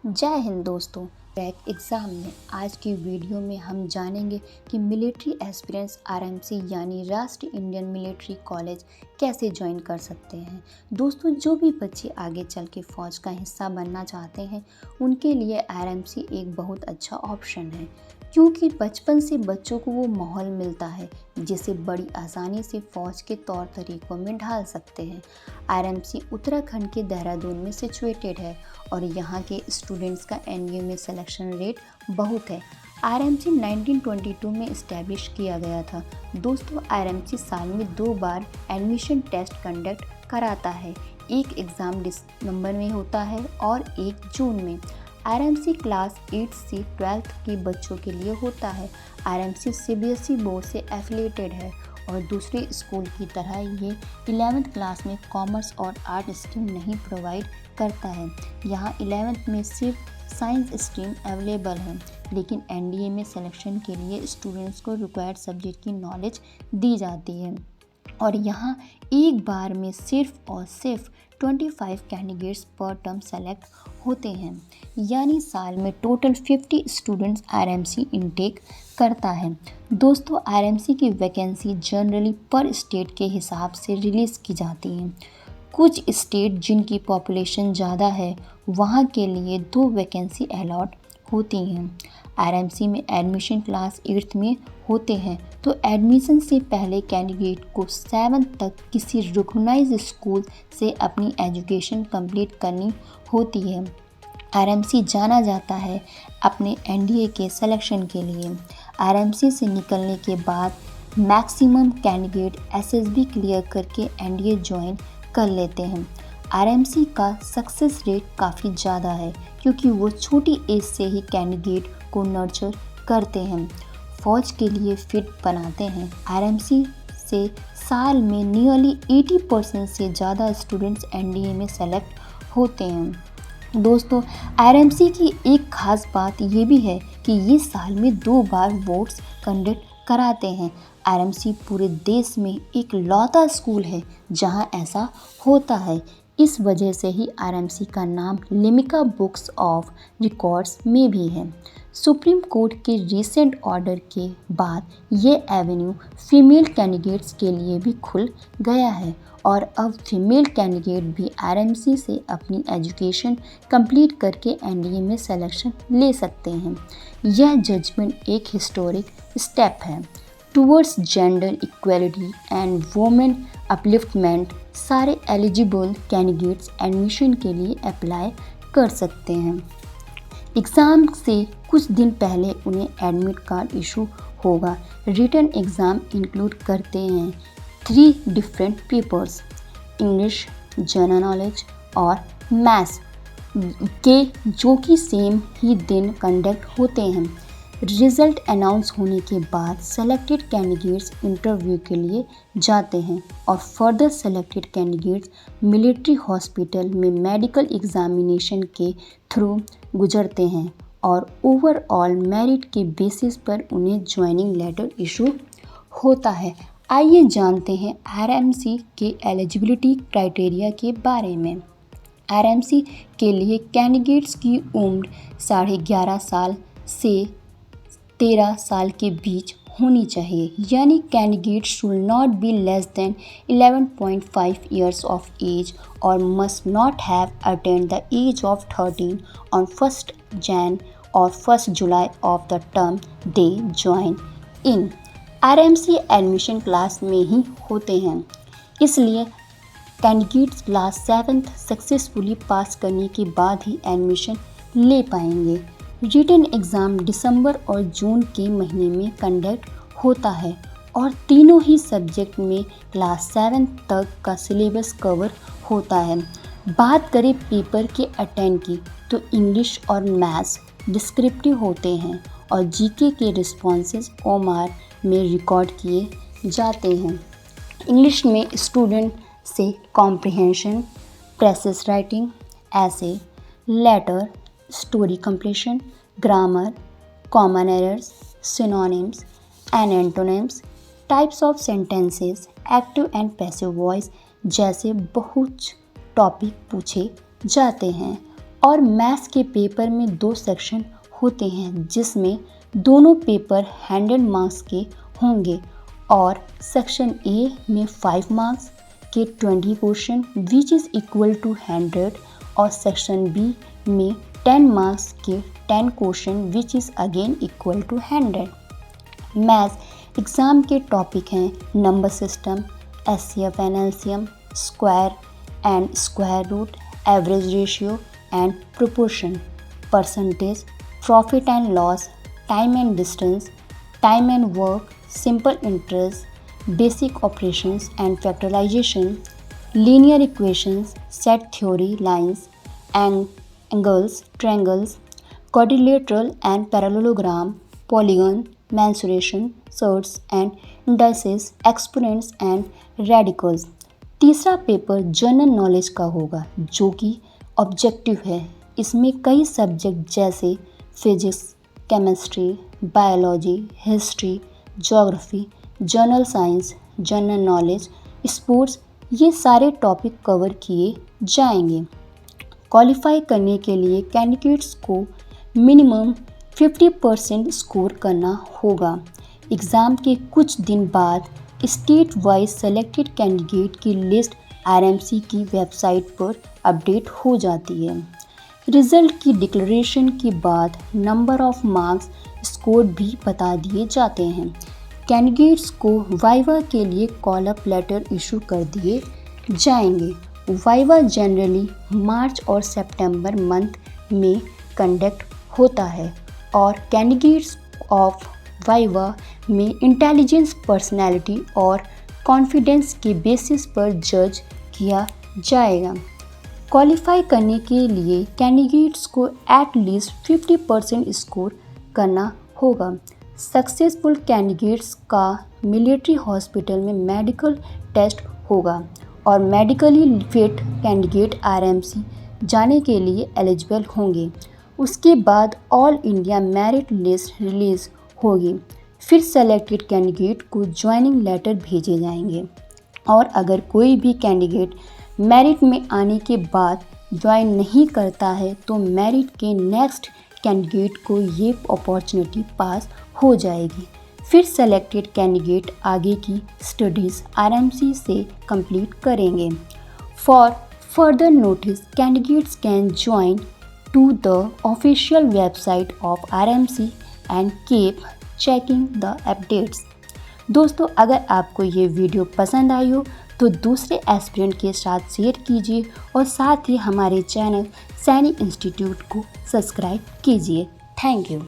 जय हिंद दोस्तों। Crack exam में आज की वीडियो में हम जानेंगे कि मिलिट्री एस्पिरेंट्स आरएमसी यानी राष्ट्रीय इंडियन मिलिट्री कॉलेज कैसे ज्वाइन कर सकते हैं। दोस्तों, जो भी बच्चे आगे चल के फ़ौज का हिस्सा बनना चाहते हैं उनके लिए आरएमसी एक बहुत अच्छा ऑप्शन है, क्योंकि बचपन से बच्चों को वो माहौल मिलता है जिसे बड़ी आसानी से फ़ौज के तौर तरीक़ों में ढाल सकते हैं। आरएमसी उत्तराखंड के देहरादून में सिचुएटेड है और यहाँ के स्टूडेंट्स का एनडीए में सिलेक्शन रेट बहुत है। आरएमसी 1922 में इस्टेब्लिश किया गया था। दोस्तों, आरएमसी साल में 2 बार एडमिशन टेस्ट कंडक्ट कराता है। एक एग्ज़ाम दिसंबर में होता है और एक जून में। आरएमसी क्लास 8 से 12th के बच्चों के लिए होता है। आरएमसी सीबीएसई बोर्ड से एफिलिएटेड है और दूसरे स्कूल की तरह ये 11th क्लास में कॉमर्स और आर्ट स्ट्रीम नहीं प्रोवाइड करता है। यहाँ 11th में सिर्फ साइंस स्ट्रीम अवेलेबल है, लेकिन एनडीए में सिलेक्शन के लिए स्टूडेंट्स को रिक्वायर्ड सब्जेक्ट की नॉलेज दी जाती है और यहाँ एक बार में सिर्फ और सिर्फ 25 कैंडिडेट्स पर टर्म सेलेक्ट होते हैं, यानी साल में टोटल 50 स्टूडेंट्स आरएमसी इनटेक करता है। दोस्तों, आरएमसी की वैकेंसी जनरली पर स्टेट के हिसाब से रिलीज़ की जाती हैं। कुछ स्टेट जिनकी पॉपुलेशन ज़्यादा है वहाँ के लिए 2 वैकेंसी अलॉट होती हैं। आरएमसी में एडमिशन क्लास 8th में होते हैं, तो एडमिशन से पहले कैंडिडेट को 7th तक किसी रिकॉग्नाइज्ड स्कूल से अपनी एजुकेशन कंप्लीट करनी होती है। आरएमसी जाना जाता है अपने एनडीए के सिलेक्शन के लिए। आरएमसी से निकलने के बाद मैक्सिमम कैंडिडेट एसएसबी क्लियर करके एनडीए ज्वाइन कर लेते हैं। आरएमसी का सक्सेस रेट काफ़ी ज़्यादा है, क्योंकि वो छोटी एज से ही कैंडिडेट को नर्चर करते हैं, फ़ौज के लिए फिट बनाते हैं। आरएमसी से साल में नियरली 80% से ज़्यादा स्टूडेंट्स एनडीए में सेलेक्ट होते हैं। दोस्तों, आरएमसी की एक ख़ास बात ये भी है कि ये साल में 2 बार वोट्स कंडक्ट कराते हैं। आरएमसी पूरे देश में एक लौता स्कूल है जहां ऐसा होता है। इस वजह से ही आरएमसी का नाम लिम्का बुक्स ऑफ रिकॉर्ड्स में भी है। सुप्रीम कोर्ट के रीसेंट ऑर्डर के बाद ये एवेन्यू फीमेल कैंडिडेट्स के लिए भी खुल गया है और अब फीमेल कैंडिडेट भी आरएमसी से अपनी एजुकेशन कंप्लीट करके एनडीए में सिलेक्शन ले सकते हैं। यह जजमेंट एक हिस्टोरिक स्टेप है towards gender equality and women upliftment. सारे एलिजिबल कैंडिडेट्स एडमिशन के लिए अप्लाई कर सकते हैं। एग्ज़ाम से कुछ दिन पहले उन्हें एडमिट कार्ड इशू होगा। रिटन एग्ज़ाम इंक्लूड करते हैं 3 different papers, English, general knowledge और मैथ्स के, जो कि सेम ही दिन कंडक्ट होते हैं। रिज़ल्ट अनाउंस होने के बाद सेलेक्टेड कैंडिडेट्स इंटरव्यू के लिए जाते हैं और further selected candidates military hospital में मेडिकल एग्जामिनेशन के थ्रू गुजरते हैं और ओवरऑल मेरिट के बेसिस पर उन्हें ज्वाइनिंग लेटर इशू होता है। आइए जानते हैं आरएमसी के एलिजिबिलिटी क्राइटेरिया के बारे में। आरएमसी के लिए कैंडिडेट्स की उम्र 11.5 साल से 13 साल के बीच होनी चाहिए, यानी candidate should not be less than 11.5 years of age और must not have attained the age of 13 on 1st Jan or 1st July of the term they join in। RMC admission class में ही होते हैं, इसलिए candidates class 7th successfully pass करने के बाद ही admission ले पाएंगे। रिटन एग्ज़ाम दिसंबर और जून के महीने में कंडक्ट होता है और तीनों ही सब्जेक्ट में क्लास 7th तक का सिलेबस कवर होता है। बात करें पेपर के अटेंड की, तो इंग्लिश और मैथ्स डिस्क्रिप्टिव होते हैं और जीके के रिस्पॉन्सेज ओएमआर में रिकॉर्ड किए जाते हैं। इंग्लिश में स्टूडेंट से comprehension, precis writing, essay, letter, story completion, grammar, common errors, synonyms and antonyms, types of sentences, active and passive voice जैसे बहुत टॉपिक पूछे जाते हैं और मैथ्स के पेपर में 2 सेक्शन होते हैं जिसमें दोनों पेपर 100 मार्क्स के होंगे और सेक्शन ए में 5 मार्क्स के 20 question which is equal to 100 और सेक्शन बी में 10 मार्क्स के 10 question which is again equal to 100। Maths exam के टॉपिक हैं number system, HCF and LCM, square and square root, average ratio and proportion, percentage, profit and loss, time and distance, time and work, simple interest, basic operations and factorization, linear equations, set theory, lines and angles, triangles, quadrilateral and parallelogram, polygon, mensuration, surds and indices, exponents and radicals। तीसरा paper general knowledge का होगा जो कि objective है। इसमें कई subject जैसे physics, chemistry, biology, history, geography, general science, general knowledge, sports, ये सारे टॉपिक कवर किए जाएंगे। क्वालिफाई करने के लिए कैंडिडेट्स को मिनिमम 50% स्कोर करना होगा। एग्ज़ाम के कुछ दिन बाद स्टेट वाइज सेलेक्टेड कैंडिडेट की लिस्ट आरएमसी की वेबसाइट पर अपडेट हो जाती है। रिज़ल्ट की डिक्लेरेशन के बाद नंबर ऑफ मार्क्स स्कोर भी बता दिए जाते हैं। कैंडिडेट्स को वाइवा के लिए कॉल अप लेटर इशू कर दिए जाएंगे। वाइवा जनरली मार्च और सितंबर मंथ में कंडक्ट होता है और कैंडिडेट्स ऑफ वाइवा में इंटेलिजेंस, पर्सनैलिटी और कॉन्फिडेंस के बेसिस पर जज किया जाएगा। क्वालिफाई करने के लिए कैंडिडेट्स को एट लीस्ट 50% स्कोर करना होगा। सक्सेसफुल कैंडिडेट्स का मिलिट्री हॉस्पिटल में मेडिकल टेस्ट होगा और मेडिकली फिट कैंडिडेट आरएमसी जाने के लिए एलिजिबल होंगे। उसके बाद all India merit list release होगी। फिर सेलेक्टेड कैंडिडेट को ज्वाइनिंग लेटर भेजे जाएंगे और अगर कोई भी कैंडिडेट मेरिट में आने के बाद ज्वाइन नहीं करता है तो मेरिट के नेक्स्ट कैंडिडेट को ये अपॉर्चुनिटी पास हो जाएगी। फिर सेलेक्टेड कैंडिडेट आगे की स्टडीज़ आरएमसी से कंप्लीट करेंगे। For further notice candidates can join to the official website of RMC and keep checking the updates। दोस्तों, अगर आपको ये वीडियो पसंद आई हो तो दूसरे एस्पिरेंट के साथ शेयर कीजिए और साथ ही हमारे चैनल सैनिक इंस्टीट्यूट को सब्सक्राइब कीजिए। Thank you.